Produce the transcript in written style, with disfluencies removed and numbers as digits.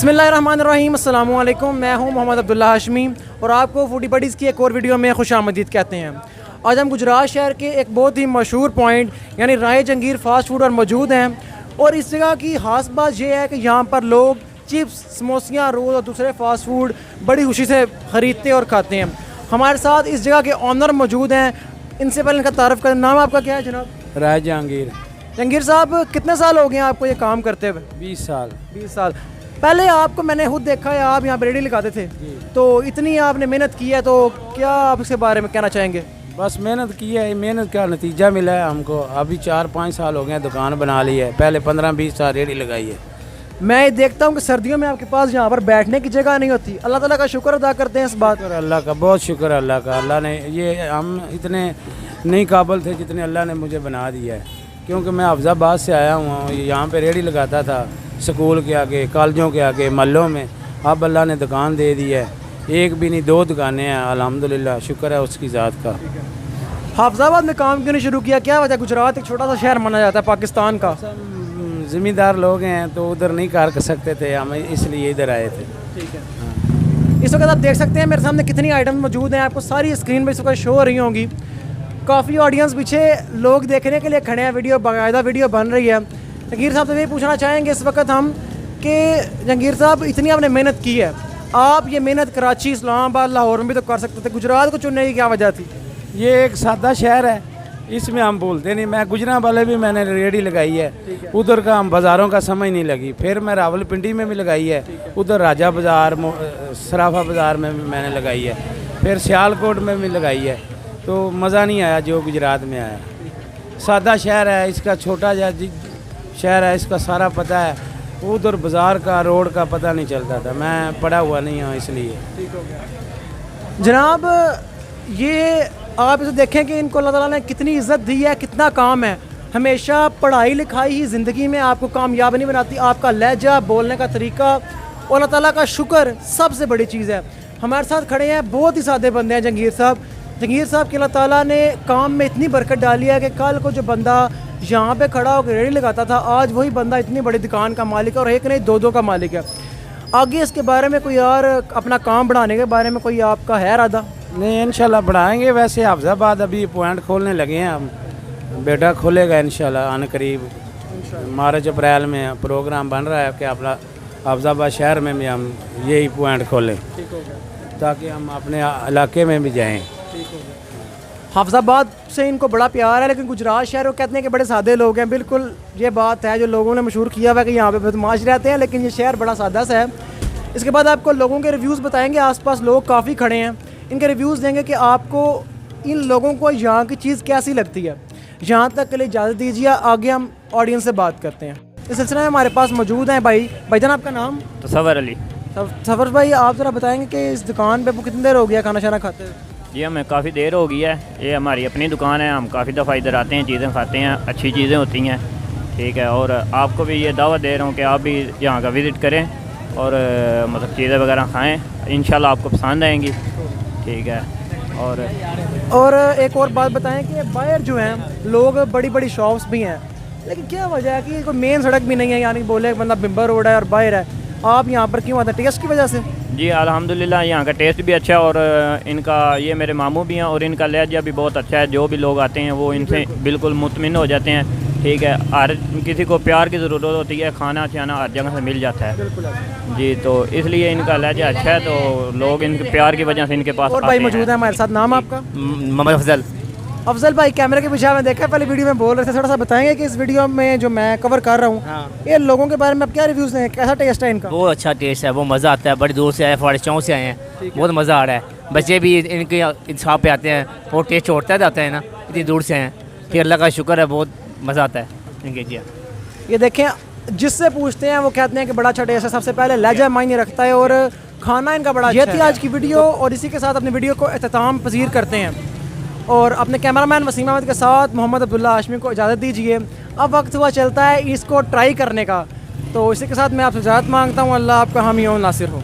बिस्मिल्लाहिर्रहमानिर्रहीम, अस्सलामु अलैकुम। मैं हूं मोहम्मद अब्दुल्ला हाशमी और आपको फूडी बडीज़ की एक और वीडियो में खुशामदीद कहते हैं। आज हम गुजरात शहर के एक बहुत ही मशहूर पॉइंट यानी राय जंगीर फ़ास्ट फूड और मौजूद हैं। और इस जगह की ख़ास बात यह है कि यहाँ पर लोग चिप्स, समोसियाँ, रोल और दूसरे फ़ास्ट फूड बड़ी खुशी से ख़रीदते और खाते हैं। हमारे साथ इस जगह के ऑनर मौजूद हैं। इनसे पहले इनका तारुफ करें। नाम आपका क्या है जनाब? राय जहांगीर। जहांगीर साहब, कितने साल हो गए हैं आपको ये काम करते हुए? 20 साल। 20 साल। पहले आपको मैंने खुद देखा है, आप यहाँ पर रेडी लगाते थे, तो इतनी आपने मेहनत की है, तो क्या आप इसके बारे में कहना चाहेंगे? बस मेहनत की है, मेहनत का नतीजा मिला है हमको। अभी 4-5 साल हो गए दुकान बना ली है, पहले 15-20 साल रेडी लगाई है। मैं ये देखता हूँ कि सर्दियों में आपके पास यहाँ पर बैठने की जगह नहीं होती। अल्लाह ताला का शुक्र अदा करते हैं इस बात पर। अल्लाह का बहुत शुक्र है, अल्लाह का। अल्लाह ने ये, हम इतने नहीं काबिल थे जितने अल्लाह ने मुझे बना दिया है। क्योंकि मैं अफजाबाद से आया हूँ, यहाँ पे रेडी लगाता था स्कूल के आगे, कॉलेजों के आगे, महलों में। अब अल्लाह ने दुकान दे दी है, एक भी नहीं 2 दुकानें हैं। अल्हम्दुलिल्लाह, शुक्र है उसकी ज़ात का। हाफिजाबाद में काम क्यों नहीं शुरू किया? क्या वजह? गुजरात एक छोटा सा शहर माना जाता है पाकिस्तान का। ज़िम्मेदार लोग हैं तो उधर नहीं कर सकते थे, हम इसलिए इधर आए थे। ठीक है। हाँ। इस वक्त आप देख सकते हैं मेरे सामने कितनी आइटम मौजूद हैं, आपको सारी स्क्रीन पर इस वक्त शो हो रही होंगी। काफ़ी ऑडियंस पीछे लोग देखने के लिए खड़े हैं, वीडियो बाकायदा वीडियो बन रही है। जहांगीर साहब से ये पूछना चाहेंगे इस वक्त हम कि जहांगीर साहब, इतनी आपने मेहनत की है, आप ये मेहनत कराची, इस्लामाबाद, लाहौर में भी तो कर सकते थे, गुजरात को चुनने की क्या वजह थी? ये एक सादा शहर है, इसमें हम बोलते नहीं। मैं गुजरा वाले भी मैंने रेडी लगाई है, उधर का हम बाज़ारों का समझ नहीं लगी। फिर मैं रावलपिंडी में भी लगाई है, उधर राजा बाज़ार, सराफा बाज़ार में भी मैंने लगाई है, फिर सियालकोट में भी लगाई है। तो मज़ा नहीं आया जो गुजरात में आया। सादा शहर है, इसका छोटा शहर है, इसका सारा पता है। उधर बाज़ार का, रोड का पता नहीं चलता था। मैं पढ़ा हुआ नहीं हूँ इसलिए। जनाब, ये आप इसे देखें कि इनको अल्लाह ताला ने कितनी इज़्ज़त दी है, कितना काम है। हमेशा पढ़ाई लिखाई ही ज़िंदगी में आपको कामयाब नहीं बनाती, आपका लहजा, बोलने का तरीका और अल्लाह ताला का शुक्र सबसे बड़ी चीज़ है। हमारे साथ खड़े हैं बहुत ही सादे बंदे हैं जहांगीर साहब। जहांगीर साहब के अल्लाह ताला ने काम में इतनी बरकत डाली है कि कल को जो बंदा यहाँ पे खड़ा होकर रेडी लगाता था, आज वही बंदा इतनी बड़ी दुकान का मालिक है और एक नहीं 2-2 का मालिक है। आगे इसके बारे में कोई और अपना काम बढ़ाने के बारे में कोई आपका है इरादा? नहीं, इंशाल्लाह बढ़ाएंगे। वैसे अफजाबाद अभी पॉइंट खोलने लगे हैं हम, बेटा खोलेगा इंशाल्लाह आने करीब। मार्च अप्रैल में प्रोग्राम बन रहा है कि अपना अफजाबाद शहर में भी हम यही पॉइंट खोलें, ताकि हम अपने इलाके में भी जाएँ। हाफिजाबाद से इनको बड़ा प्यार है, लेकिन गुजरात शहर वो कहते हैं कि बड़े सादे लोग हैं। बिल्कुल ये बात है जो लोगों ने मशहूर किया हुआ है कि यहाँ पे बदमाश रहते हैं, लेकिन ये शहर बड़ा सादा सा है। इसके बाद आपको लोगों के रिव्यूज़ बताएंगे। आसपास लोग काफ़ी खड़े हैं, इनके रिव्यूज़ देंगे कि आपको इन लोगों को यहाँ की चीज़ कैसी लगती है। यहाँ तक के लिए इजाज़त दीजिए, आगे हम ऑडियंस से बात करते हैं। इस सिलसिले में हमारे पास मौजूद हैं भाईजान, आपका नाम? तसव्वुर अली। सफ़र भाई, आप ज़रा बताएँगे कि इस दुकान पर कितनी देर हो गया खाना शाना खाते हैं? जी हमें काफ़ी देर हो गई है, ये हमारी अपनी दुकान है, हम काफ़ी दफ़ा इधर आते हैं, चीज़ें खाते हैं, अच्छी चीज़ें होती हैं। ठीक है, और आपको भी ये दावत दे रहा हूँ कि आप भी यहाँ का विज़िट करें और मतलब चीज़ें वगैरह खाएँ, इंशाल्लाह आपको पसंद आएंगी। ठीक है। और एक और बात बताएं कि बाहर जो हैं लोग, बड़ी बड़ी शॉप्स भी हैं, लेकिन क्या वजह है कि कोई मेन सड़क भी नहीं है, यानी बोले बंदा बिम्बर रोड है और बाहर है, आप यहाँ पर क्यों आते हैं? टेस्ट की वजह से? जी अल्हम्दुलिल्लाह, यहाँ का टेस्ट भी अच्छा है और इनका, ये मेरे मामू भी हैं और इनका लहजा भी बहुत अच्छा है। जो भी लोग आते हैं वो इनसे बिल्कुल मुतमिन हो जाते हैं। ठीक है, हर किसी को प्यार की ज़रूरत होती है, खाना छाना हर जगह से मिल जाता है जी, तो इसलिए इनका लहजा अच्छा है, तो लोग इनके प्यार की वजह से इनके पास और भाई मौजूद है हमारे साथ। नाम आपका? मोहम्मद अफजल। अफजल भाई, कैमरे के पीछे मैं देखा पहले वीडियो में बोल रहे थे, थोड़ा सा बताएंगे कि इस वीडियो में जो मैं कवर कर रहा हूँ, ये लोगों के बारे में आप क्या रिव्यूज़ दें, कैसा टेस्ट है इनका? बहुत अच्छा टेस्ट है, वो मज़ा आता है। बड़ी दूर से आए, फॉरेस्ट चौक से आए हैं, बहुत मज़ा आ रहा है। बच्चे भी इनके शॉप पे आते हैं, वो टेस्ट छोड़ता जाता है ना, इतनी दूर से हैं। फिर अल्लाह का शुक्र है, बहुत मज़ा आता है इनके। जी ये देखें, जिससे पूछते हैं वो कहते हैं कि बड़ा अच्छा टेस्ट है। सबसे पहले लहजा मायने रखता है और खाना इनका बड़ा अच्छा है। ये थी आज की वीडियो और इसी के साथ अपनी वीडियो को इख्तिताम पसीर करते हैं और अपने कैमरामैन वसीम अहमद के साथ मोहम्मद अब्दुल्ला हाशमी को इजाज़त दीजिए। अब वक्त हुआ चलता है इसको ट्राई करने का, तो इसी के साथ मैं आपसे इजाज़त मांगता हूँ। अल्लाह आपका हामी और नासिर हो।